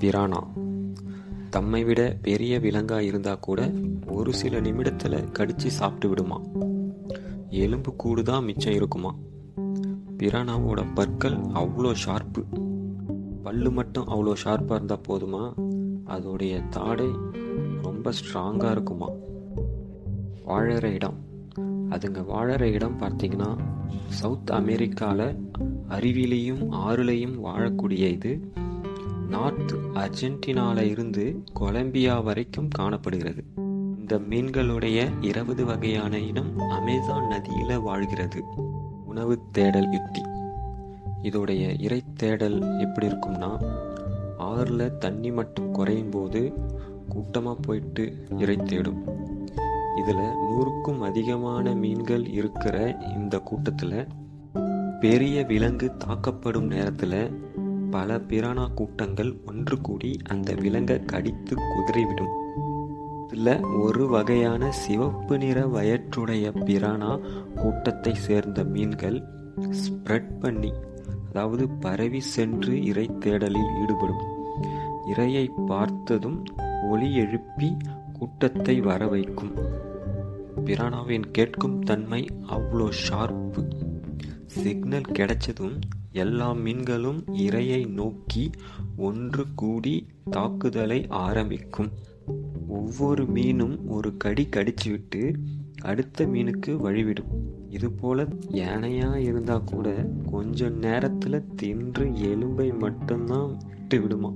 பிரானா தம்மை விட பெரிய விலங்கா இருந்தா கூட ஒரு சில நிமிடத்துல கடிச்சு சாப்பிட்டு விடுமா. எலும்பு கூடுதான் மிச்சம் இருக்குமா. பிரானாவோட பற்கள் அவ்வளோ ஷார்ப்பு. பல்லு மட்டும் அவ்வளோ ஷார்ப்பாக இருந்தால் போதுமா, அதோடைய தாடை ரொம்ப ஸ்ட்ராங்காக இருக்குமா. வாழற இடம், அதுங்க வாழற இடம் பார்த்தீங்கன்னா சவுத் அமெரிக்காவில் அருவிலையும் ஆறுலையும் வாழக்கூடிய இது நார்த் அர்ஜென்டினால இருந்து கொலம்பியா வரைக்கும் காணப்படுகிறது. இந்த மீன்களுடைய 20 வகையான இனம் அமேசான் நதியில வாழ்கிறது. உணவு தேடல் யுக்தி, இதோடைய இறை தேடல் எப்படி இருக்கும்னா, ஆறுல தண்ணி மட்டம் குறையும் போது கூட்டமாக போயிட்டு இறை தேடும். இதில் 100க்கும் அதிகமான மீன்கள் இருக்கிற இந்த கூட்டத்தில் பெரிய விலங்கு தாக்கப்படும் நேரத்தில் பல பிரானா கூட்டங்கள் ஒன்று கூடி அந்த விலங்கை கடித்து குதறிவிடும். இதில் ஒரு வகையான சிவப்பு நிற வயிற்றுடைய பிரானா கூட்டத்தை சேர்ந்த மீன்கள் ஸ்ப்ரெட் பண்ணி, அதாவது பரவி சென்று இறை தேடலில் ஈடுபடும். இரையை பார்த்ததும் ஒலி எழுப்பி கூட்டத்தை வர வைக்கும். பிரானாவின் கேட்கும் தன்மை அவ்வளோ ஷார்ப்பு. சிக்னல் கிடைச்சதும் எல்லா மீன்களும் இரையை நோக்கி ஒன்று கூடி தாக்குதலை ஆரம்பிக்கும். ஒவ்வொரு மீனும் ஒரு கடி கடிச்சு விட்டு அடுத்த மீனுக்கு வழிவிடும். இது போல யானையா இருந்தா கூட கொஞ்ச நேரத்துல தின்று எலும்பை மட்டும்தான் விட்டு விடுமா.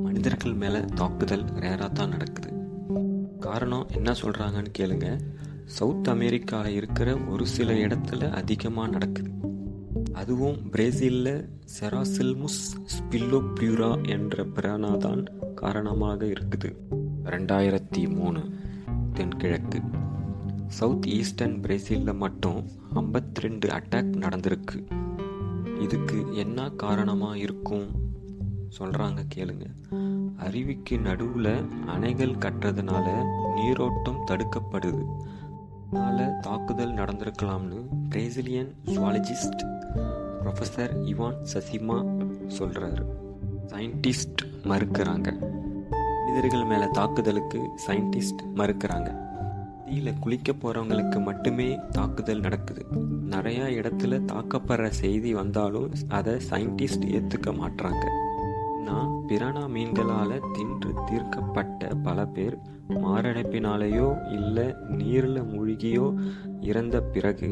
மனிதர்கள் மேல தாக்குதல் ரேரா தான் நடக்குது. காரணம் என்ன சொல்றாங்கன்னு கேளுங்க. சவுத் அமெரிக்கால இருக்கிற ஒரு சில இடத்துல அதிகமா நடக்குது. அதுவும் பிரேசில்ல செராசில்முஸ் ஸ்பில்லோப்யூரா என்ற பிரானா தான் காரணமாக இருக்குது. 2003 தென்கிழக்கு சவுத் ஈஸ்டர்ன் பிரேசிலில் மட்டும் 52 அட்டாக் நடந்திருக்கு. இதுக்கு என்ன காரணமாக இருக்கும் சொல்கிறாங்க கேளுங்க. அருவிக்கு நடுவில் அணைகள் கட்டுறதுனால நீரோட்டம் தடுக்கப்படுது. அதனால தாக்குதல் நடந்திருக்கலாம்னு Brazilian zoologist professor Ivan Sazima சொல்கிறாரு. சயின்டிஸ்ட் மறுக்கிறாங்க. மனிதர்கள் மேலே தாக்குதலுக்கு சயின்டிஸ்ட் மறுக்கிறாங்க. தீயில குளிக்க போறவங்களுக்கு மட்டுமே தாக்குதல் நடக்குது. நிறைய இடத்துல தாக்கப்படுற செய்தி வந்தாலும் அதை சயின்டிஸ்ட் ஏத்துக்க மாட்டாங்க. நான் பிரானா மீன்களால தின்று தீர்க்கப்பட்ட பல பேர் மாரடைப்பினாலேயோ இல்லை நீரில் மூழ்கியோ இறந்த பிறகு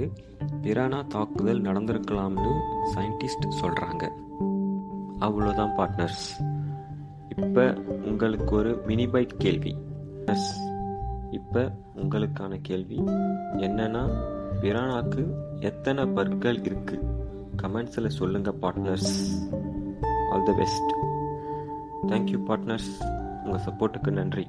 பிரானா தாக்குதல் நடந்திருக்கலாம்னு சயின்டிஸ்ட் சொல்றாங்க. அவ்வளோதான் பார்ட்னர்ஸ். இப்போ உங்களுக்கு ஒரு மினி பைட் கேள்வி. இப்போ உங்களுக்கான கேள்வி என்னன்னா, பிரானாக்கு எத்தனை பற்கள் இருக்கு? கமெண்ட்ஸில் சொல்லுங்க partners. All the best. Thank you partners, உங்கள் சப்போர்ட்டுக்கு நன்றி.